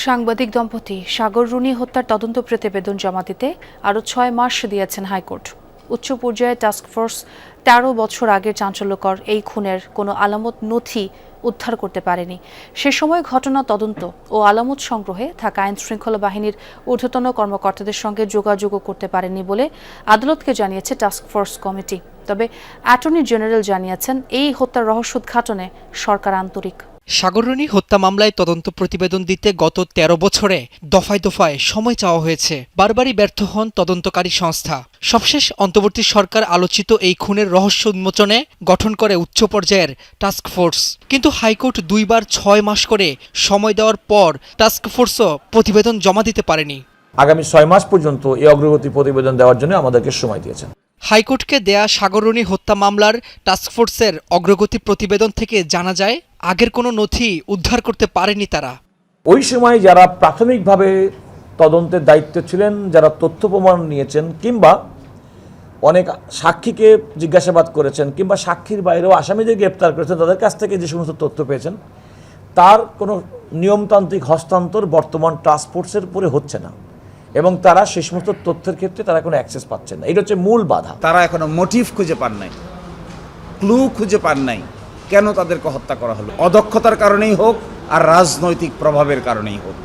সাংবাদিক দম্পতি সাগর রুনি হত্যার তদন্ত প্রতিবেদন জমা দিতে আরও ৬ মাস দিয়েছেন হাইকোর্ট। উচ্চ পর্যায়ে টাস্কফোর্স ১৩ বছর আগের চাঞ্চল্যকর এই খুনের কোনো আলামত নথি উদ্ধার করতে পারেনি। সে সময় ঘটনা তদন্ত ও আলামত সংগ্রহে থাকা আইনশৃঙ্খলা বাহিনীর ঊর্ধ্বতন কর্মকর্তাদের সঙ্গে যোগাযোগও করতে পারেনি বলে আদালতকে জানিয়েছে টাস্কফোর্স কমিটি। তবে অ্যাটর্নি জেনারেল জানিয়েছেন, এই হত্যার রহস্য উদ্ঘাটনে সরকার আন্তরিক। সাগর রুনি হত্যা মামলায় তদন্ত প্রতিবেদন দিতে গত ১৩ বছরে দফায় দফায় সময় চাওয়া হয়েছে। বারবারই ব্যর্থ হন তদন্তকারী সংস্থা। সবশেষ অন্তর্বর্তী সরকার আলোচিত এই খুনের রহস্য উন্মোচনে গঠন করে উচ্চ পর্যায়ের টাস্কফোর্স। কিন্তু হাইকোর্ট ২ বার ৬ মাস করে সময় দেওয়ার পর টাস্কফোর্সও প্রতিবেদন জমা দিতে পারেনি। আগামী ৬ মাস পর্যন্ত এই অগ্রগতি প্রতিবেদন দেওয়ার জন্য আমাদেরকে সময় দিয়েছেন। হাইকোর্টকে দেয়া সাগর রুনি হত্যা মামলার টাস্কফোর্সের অগ্রগতি প্রতিবেদন থেকে জানা যায়, আগের কোনো নথি উদ্ধার করতে পারেনি তারা। ওই সময় যারা প্রাথমিকভাবে তদন্তের দায়িত্ব ছিলেন, যারা তথ্য প্রমাণ নিয়েছেন কিংবা অনেক সাক্ষীকে জিজ্ঞাসাবাদ করেছেন কিংবা সাক্ষীর বাইরেও আসামিদের গ্রেপ্তার করেছেন, তাদের কাছ থেকে যে সমস্ত তথ্য পেয়েছেন তার কোনো নিয়মতান্ত্রিক হস্তান্তর বর্তমান টাস্কফোর্সের উপরে হচ্ছে না এবং তারা সেই সমস্ত তথ্যের ক্ষেত্রে তারা কোনো অ্যাক্সেস পাচ্ছেন না। এটা হচ্ছে মূল বাধা। তারা এখনো মোটিভ খুঁজে পান নাই, ক্লু খুঁজে পান নাই, কেন তাদেরকে হত্যা করা হলো। অদক্ষতার কারণেই হোক আর রাজনৈতিক প্রভাবের কারণেই হোক,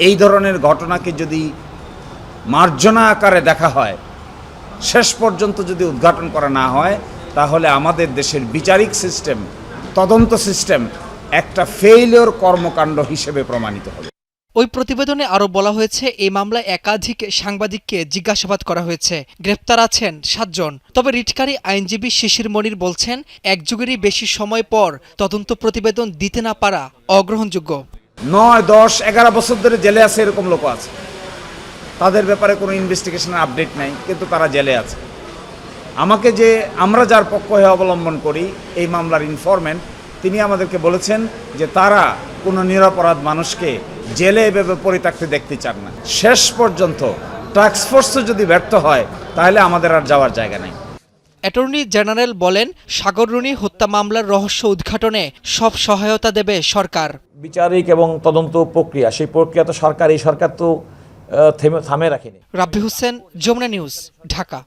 এই ধরনের ঘটনাকে যদি মার্জনা আকারে দেখা হয়, শেষ পর্যন্ত যদি উদ্ঘাটন করা না হয়, তাহলে আমাদের দেশের বিচারিক সিস্টেম, তদন্ত সিস্টেম একটা ফেইলিওর কর্মকাণ্ড হিসেবে প্রমাণিত হবে। ওই প্রতিবেদনে আরও বলা হয়েছে, এই মামলায় একাধিক সাংবাদিককে জিজ্ঞাসাবাদ করা হয়েছে। গ্রেপ্তার আছেন ৭ জন। তবে রিটকারী আইনজীবী শিশির মনির বলছেন, এক যুগেরই বেশি সময় পর তদন্ত প্রতিবেদন দিতে না পারা অগ্রহণযোগ্য। ৯, ১০, ১১ বছর ধরে জেলে আছে এরকম লোক আছে, তাদের ব্যাপারে কোনো ইনভেস্টিগেশনের আপডেট নাই, কিন্তু তারা জেলে আছে। আমরা যার পক্ষ হয়ে অবলম্বন করি, এই মামলার ইনফরমেন্ট, তিনি আমাদেরকে বলেছেন যে তারা কোনো নিরপরাধ মানুষকে জেলে এভাবে পরিত্যক্ত দেখতে চান না। শেষ পর্যন্ত টাস্কফোর্সও যদি ব্যর্থ হয়, তাহলে আমাদের আর যাওয়ার জায়গা নেই। অ্যাটর্নি জেনারেল বলেন, সাগর রুনি হত্যা মামলার রহস্য উদ্ঘাটনে সব সহায়তা দেবে সরকার। বিচারিক এবং তদন্ত প্রক্রিয়া, সেই প্রক্রিয়া তো এই সরকার তো থামে রাখেনি। রাব্বি হোসেন, যমুনা নিউজ, ঢাকা।